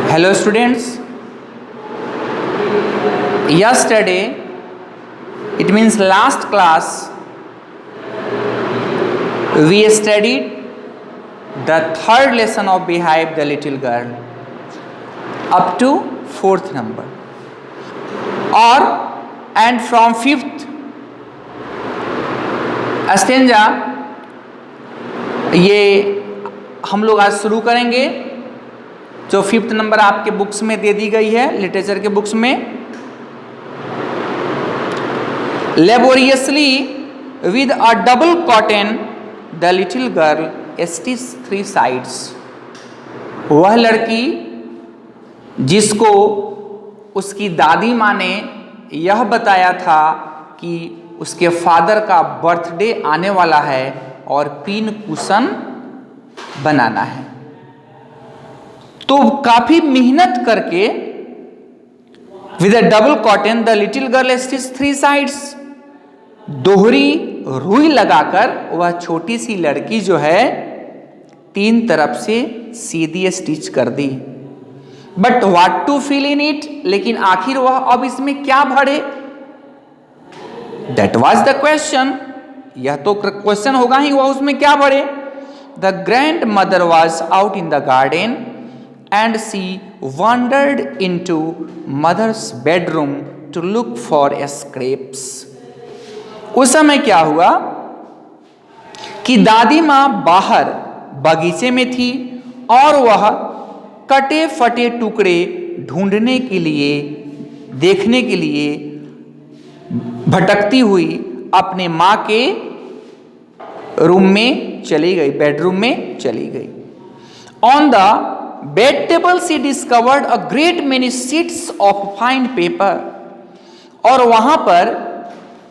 Hello students, yesterday, it means last class, we studied the third lesson of Behave the Little Girl up to 4th number and from 5th stanza ये हम लोग आज शुरू करेंगे जो 5th number आपके books में दे दी गई है, लिटरेचर के बुक्स में। Laboriously with a double cotton the little girl stitch 3 sides. वह लड़की जिसको उसकी दादी माँ ने यह बताया था कि उसके फादर का बर्थडे आने वाला है और पिन कुशन बनाना है, तो काफी मेहनत करके with a double cotton the little girl stitch 3 sides, दोहरी रुई लगाकर वह छोटी सी लड़की जो है 3 तरफ से सीधी स्टिच कर दी। But what to fill in it, लेकिन आखिर वह अब इसमें क्या भरे? That was the question. यह तो क्वेश्चन होगा ही, वह उसमें क्या भरे? The grandmother was out in the garden and she wandered into mother's bedroom to look for scraps। उस समय क्या हुआ कि दादी माँ बाहर बगीचे में थी और वह कटे फटे टुकड़े ढूंढने के लिए, देखने के लिए भटकती हुई अपने माँ के रूम में चली गई, बेडरूम में चली गई। On the bed table she discovered a great many sheets of fine paper. और वहां पर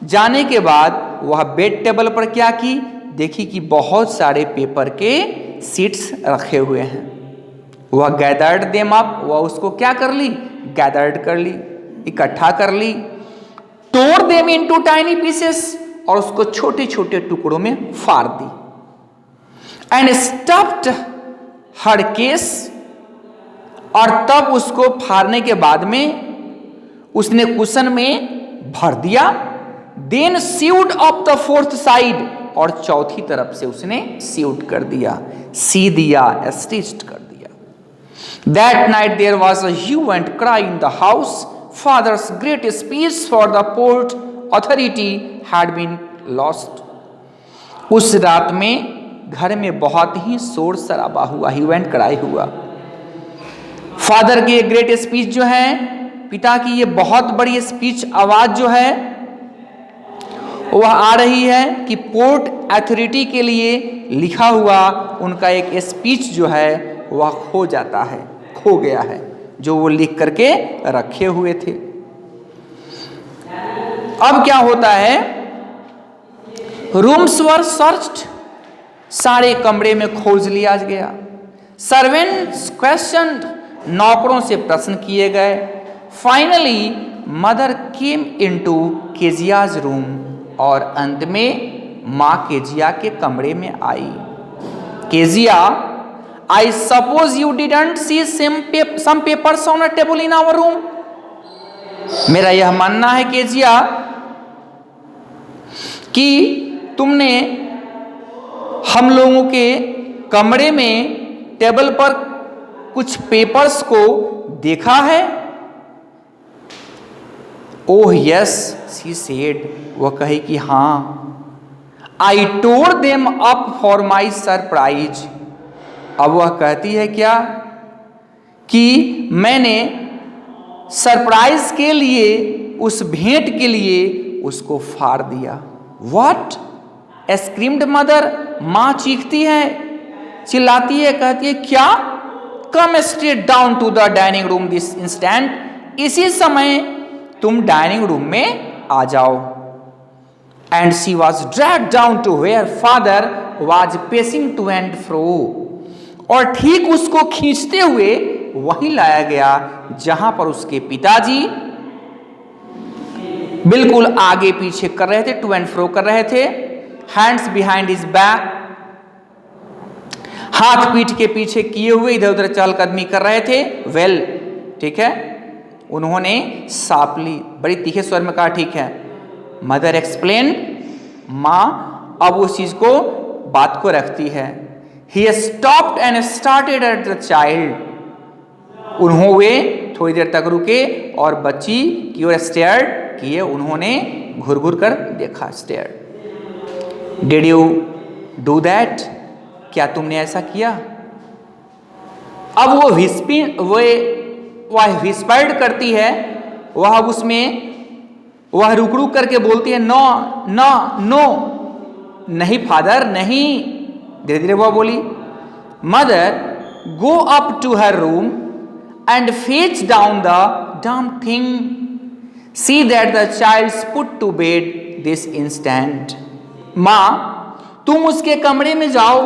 जाने के बाद वह बेड टेबल पर क्या की, देखी कि बहुत सारे पेपर के शीट्स रखे हुए हैं। वह गैदर्ड देम अप, वह उसको क्या कर ली? गैदर्ड कर ली, इकट्ठा कर ली। तोड़ देम इनटू टाइनी पीसेस, और उसको छोटे छोटे टुकड़ों में फाड़ दी। एंड स्टफ्ड हर केस, और तब उसको फाड़ने के बाद में उसने कुशन में भर दिया। Then sewed up the 4th side, और चौथी तरफ से उसने सीव्ड कर दिया, सी दिया, स्टिच्ड कर दिया। That night there was a hue and cry in the house, father's great speech for the port authority had been lost. उस रात में घर में बहुत ही शोर शराबा हुआ, ह्यू एंड क्राई हुआ। फादर की ग्रेट स्पीच जो है, पिता की ये बहुत बड़ी स्पीच, आवाज जो है वह आ रही है कि पोर्ट अथॉरिटी के लिए लिखा हुआ उनका एक स्पीच जो है वह खो जाता है, खो गया है, जो वो लिख करके रखे हुए थे। अब क्या होता है? रूम्स वर सर्च्ड, सारे कमरे में खोज लिया गया। सर्वेंट्स क्वेश्चनड, नौकरों से प्रश्न किए गए। Finally mother came into Kezia's room, और अंत में माँ केजिया के कमरे में आई। Kezia, I suppose you didn't see some papers on a table in our room. मेरा यह मानना है केजिया कि तुमने हम लोगों के कमरे में टेबल पर कुछ पेपर्स को देखा है? ओह यस शी सेड, वह कही कि हाँ। I tore them up for my surprise. अब वह कहती है क्या कि मैंने सरप्राइज के लिए, उस भेंट के लिए उसको फाड़ दिया। व्हाट? स्क्रीम्ड मदर, मां चीखती है, चिल्लाती है, कहती है क्या? Come straight down to the dining room this instant, इसी समय तुम डाइनिंग रूम में आ जाओ। And she was drag down to where father was pacing to and fro, और ठीक उसको खींचते हुए वहीं लाया गया जहां पर उसके पिताजी बिल्कुल आगे पीछे कर रहे थे, टू एंड फ्रो कर रहे थे, हैंड्स बिहाइंड हिज बैक। हाथ पीठ के पीछे किए हुए इधर उधर चहलकदमी कर रहे थे। वेल, ठीक है, उन्होंने सापली बड़ी तीखे स्वर में कहा, ठीक है। मदर एक्सप्लेन, माँ अब उस चीज को बात को रखती है। He stopped and started at the child. उन्होंने थोड़ी देर तक रुके और बच्ची की ओर स्टेयर किए, उन्होंने घुर घुर कर देखा, stare. Did you do that? क्या तुमने ऐसा किया? अब वो वह विस्पर्ड करती है, वह उसमें वह रुक रुक करके बोलती है, नो नो नो, नहीं फादर नहीं। धीरे धीरे वह बोली, mother go up to her room and fetch down the dumb thing, see that the child put to bed this instant. मां, तुम उसके कमरे में जाओ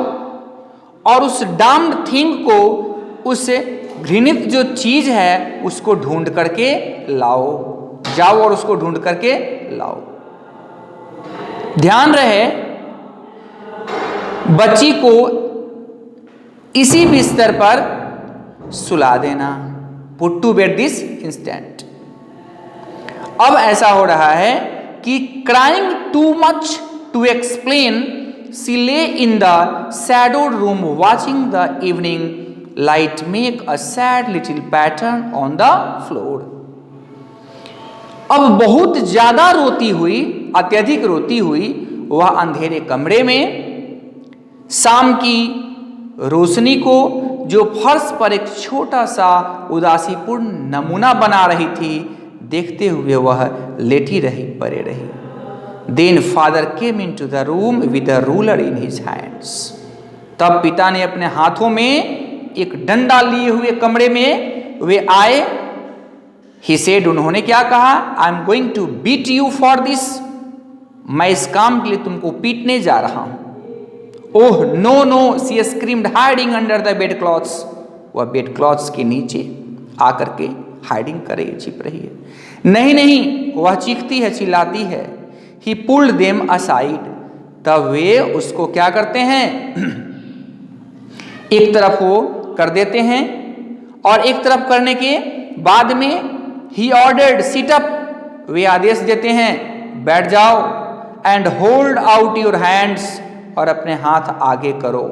और उस डम्ड थिंग को, उस घृणित जो चीज है उसको ढूंढ करके लाओ। जाओ और उसको ढूंढ करके लाओ। ध्यान रहे, बच्ची को इसी बिस्तर पर सुला देना, put to bed this instant. अब ऐसा हो रहा है कि crying too much to explain, she lay in the shadowed room watching the evening light make a sad little pattern on the floor. अब बहुत ज्यादा रोती हुई, अत्यधिक रोती हुई, वह अंधेरे कमरे में शाम की रोशनी को, जो फर्श पर एक छोटा सा उदासीपूर्ण नमूना बना रही थी, देखते हुए वह लेटी रही, पड़े रही। Then father came into the room with a ruler in his hands. तब पिता ने अपने हाथों में एक डंडा लिए हुए कमरे में वे आए। ही सेड, उन्होंने क्या कहा, I am going to beat you for this, मैं इस काम के लिए तुमको पीटने जा रहा हूं। Oh no no, she screamed hiding under the bed clothes. वह बेड क्लॉथ्स के नीचे आकर के हाइडिंग कर रही है, छिप रही है। नहीं नहीं, वह चीखती है, चिल्लाती है। ही पुल्ड देम असाइड। तब वे उसको क्या करते हैं, एक तरफ वो कर देते हैं, और एक तरफ करने के बाद में ही ऑर्डर्ड सिट अप, वे आदेश देते हैं बैठ जाओ, and hold out your hands, और अपने हाथ आगे करो।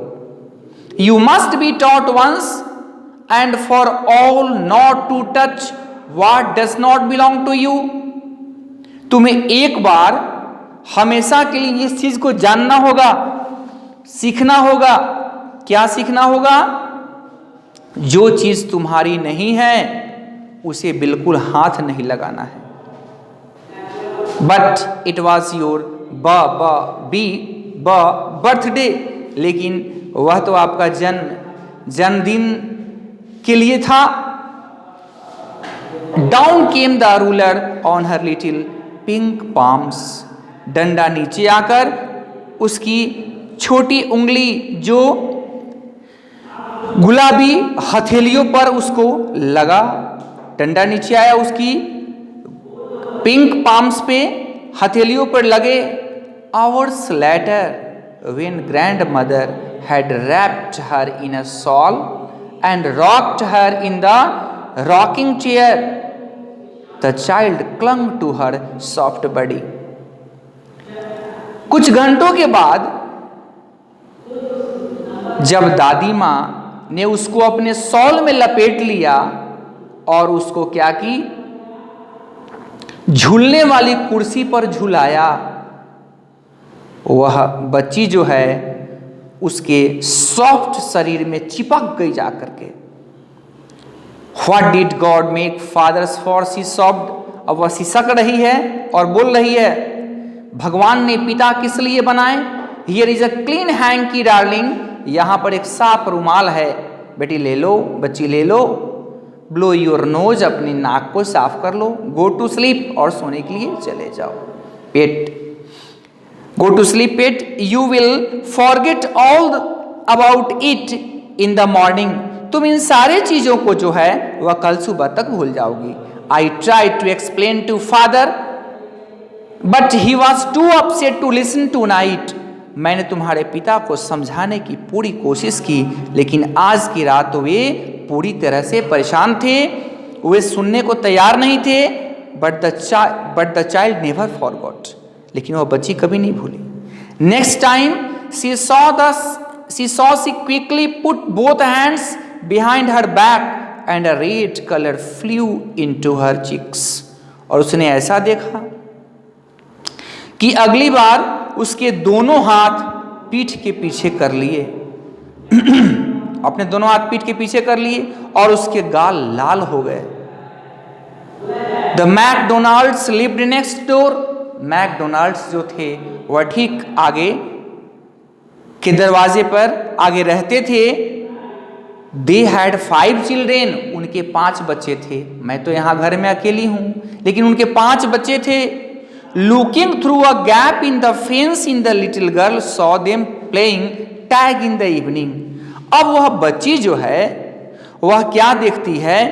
You must be taught once and for all not to touch what does not belong to you. तुम्हें एक बार हमेशा के लिए इस चीज को जानना होगा, सीखना होगा। क्या सीखना होगा? जो चीज तुम्हारी नहीं है उसे बिल्कुल हाथ नहीं लगाना है। But it was your birthday, लेकिन वह तो आपका जन्मदिन के लिए था। Down came the ruler on her little pink palms. डंडा नीचे आकर उसकी छोटी उंगली जो गुलाबी हथेलियों पर उसको लगा। डंडा नीचे आया, उसकी पिंक पाम्स पे, हथेलियों पर लगे। Hours later, when grandmother had wrapped her in a shawl and rocked her in the rocking chair, the child clung to her soft body. कुछ घंटों के बाद जब दादी माँ ने उसको अपने शॉल में लपेट लिया और उसको क्या की, झूलने वाली कुर्सी पर झुलाया, वह बच्ची जो है उसके सॉफ्ट शरीर में चिपक गई जाकर के। What did God make fathers for? she sobbed. अब वह सिसक रही है और बोल रही है, भगवान ने पिता किस लिए बनाए? Here is a clean hanky darling. यहाँ पर एक साफ रुमाल है, बेटी ले लो, बच्ची ले लो। ब्लो योर नोज, अपनी नाक को साफ कर लो। गो टू स्लीप, और सोने के लिए चले जाओ। Pet, go to sleep pet, you will forget all about it in the morning. तुम इन सारे चीजों को जो है वह कल सुबह तक भूल जाओगी। I try to explain to father but he was too upset to listen tonight. मैंने तुम्हारे पिता को समझाने की पूरी कोशिश की, लेकिन आज की रात वे पूरी तरह से परेशान थे, वे सुनने को तैयार नहीं थे। But the child never forgot, लेकिन वह बच्ची कभी नहीं भूली। Next time she quickly put both hands behind her back and a red color flew into her cheeks. और उसने ऐसा देखा कि अगली बार उसके दोनों हाथ पीठ के पीछे कर लिए अपने दोनों हाथ पीठ के पीछे कर लिए और उसके गाल लाल हो गए। The McDonald's lived next door. McDonald's जो थे वह ठीक आगे के दरवाजे पर आगे रहते थे। दे हैड 5 चिल्ड्रेन, उनके 5 बच्चे थे। मैं तो यहाँ घर में अकेली हूँ, लेकिन उनके 5 बच्चे थे। Looking through a gap in the fence in the little girl saw them playing tag in the evening. अब वह बच्ची जो है वह क्या देखती है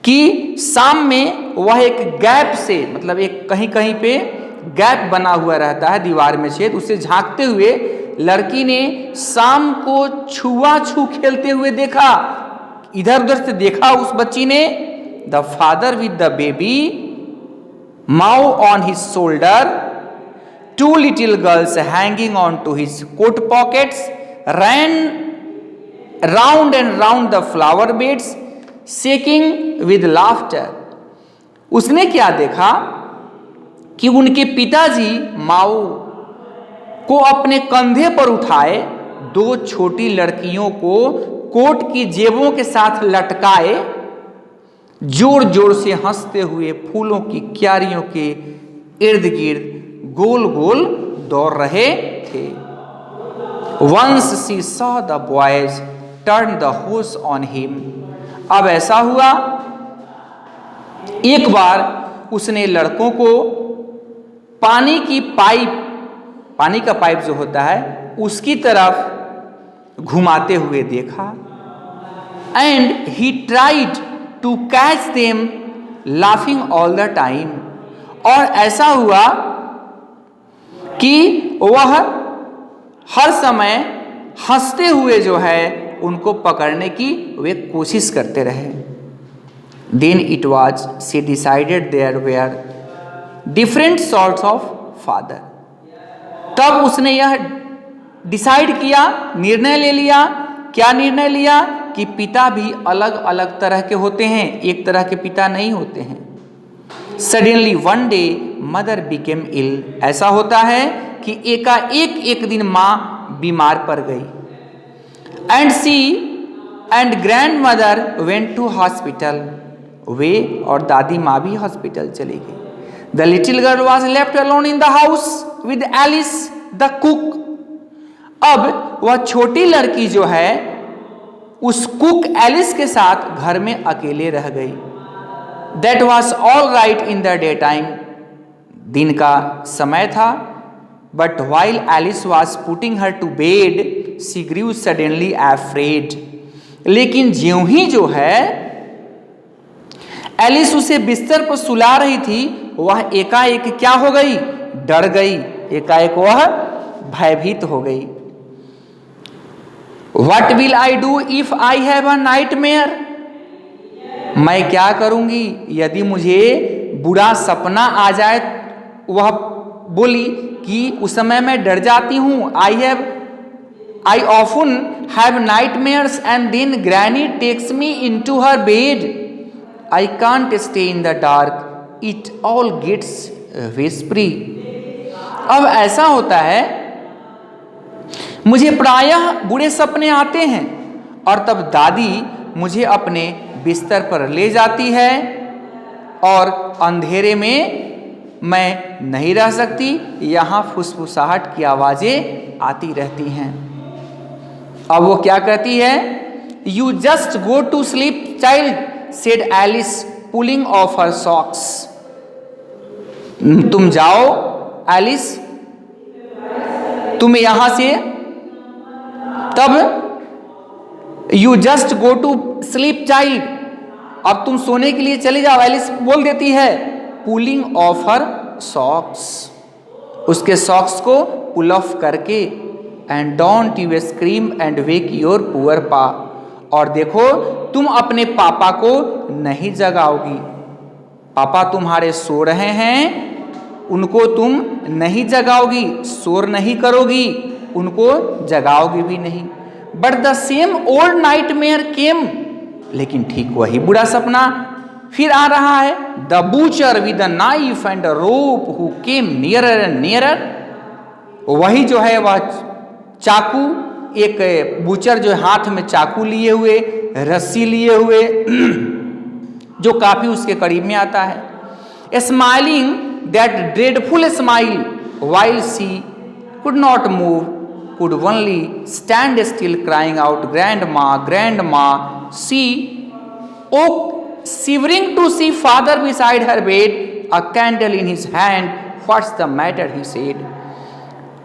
कि शाम में वह एक गैप से, मतलब एक कहीं कहीं पे गैप बना हुआ रहता है दीवार में छेद, उससे झांकते हुए लड़की ने शाम को छुआछू खेलते हुए देखा। इधर उधर से देखा उस बच्ची ने। The father with the baby mow on his shoulder, 2 little girls hanging on to his coat pockets, ran round and round the flower beds shaking with laughter. उसने क्या देखा कि उनके पिताजी माऊ को अपने कंधे पर उठाए, 2 छोटी लड़कियों को कोट की जेबों के साथ लटकाए, जोर जोर से हंसते हुए फूलों की क्यारियों के इर्द गिर्द गोल गोल दौड़ रहे थे। Once she saw the boys turn the hose on him. अब ऐसा हुआ, एक बार उसने लड़कों को पानी का पाइप जो होता है उसकी तरफ घुमाते हुए देखा। And he tried to catch them laughing all the time. और ऐसा हुआ कि वह हर समय हंसते हुए जो है उनको पकड़ने की वे कोशिश करते रहे। Then it was she decided there were different sorts of father. तब उसने यह डिसाइड किया, निर्णय ले लिया। क्या निर्णय लिया? कि पिता भी अलग अलग तरह के होते हैं, एक तरह के पिता नहीं होते हैं। Suddenly one day mother became ill. ऐसा होता है कि एकाएक एक दिन माँ बीमार पड़ गई। And she and grandmother went to hospital. वे और दादी माँ भी हॉस्पिटल चली गई। The little girl was left alone in the house with Alice the cook. अब वह छोटी लड़की जो है उस कुक एलिस के साथ घर में अकेले रह गई। That was all right in the day time. दिन का समय था। But while Alice was putting her to bed she grew suddenly afraid. लेकिन ज्यों ही जो है एलिस उसे बिस्तर पर सुला रही थी, वह एकाएक क्या हो गई? डर गई। एकाएक वह भयभीत हो गई। What will I do if I have a nightmare? मैं क्या करूंगी यदि मुझे बुरा सपना आ जाए? वह बोली कि उस समय मैं डर जाती हूँ। I often have nightmares and then Granny takes me into her bed. I can't stay in the dark. It all gets whispery. अब ऐसा होता है, मुझे प्रायः बुरे सपने आते हैं और तब दादी मुझे अपने बिस्तर पर ले जाती है और अंधेरे में मैं नहीं रह सकती। यहाँ फुसफुसाहट की आवाजें आती रहती हैं। अब वो क्या कहती है? You just go to sleep child, said Alice pulling off her socks. तुम जाओ एलिस, तुम यहां से तब you just go to sleep child, अब तुम सोने के लिए चले जाओ। एलिस बोल देती है पुलिंग ऑफ हर सॉक्स, उसके सॉक्स को पुल ऑफ करके, and don't you scream and wake your poor पा, और देखो तुम अपने पापा को नहीं जगाओगी। पापा तुम्हारे सो रहे हैं, उनको तुम नहीं जगाओगी, शोर नहीं करोगी, उनको जगाओगी भी नहीं। But the same old nightmare came, लेकिन ठीक वही बुरा सपना फिर आ रहा है। The butcher with the knife and rope who came nearer and nearer, वही जो है वह चाकू, एक बूचर जो हाथ में चाकू लिए हुए, रस्सी लिए हुए, जो काफी उसके करीब में आता है। Smiling that dreadful smile while she could not move, could only stand still crying out, grandma, grandma. She woke shivering to see father beside her bed, a candle in his hand. What's the matter, he said.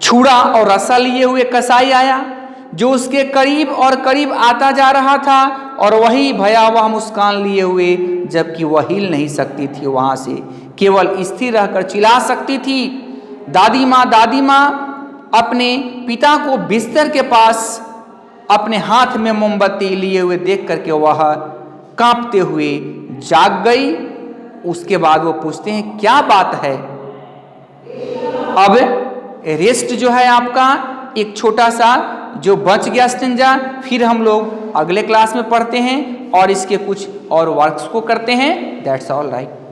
छुरा और रस्सा लिए हुए कसाई आया, जो उसके करीब और करीब आता जा रहा था, और वही भयावह मुस्कान लिए हुए, जबकि वह हिल नहीं सकती थी वहां से, केवल स्थिर रहकर चिल्ला सकती थी। दादी माँ अपने पिता को बिस्तर के पास अपने हाथ में मोमबत्ती लिए हुए देख करके वह कांपते हुए जाग गई। उसके बाद वो पूछते हैं क्या बात है। अब रेस्ट जो है आपका एक छोटा सा जो बच गया स्टेंजा, फिर हम लोग अगले क्लास में पढ़ते हैं और इसके कुछ और वर्क्स को करते हैं। That's all right.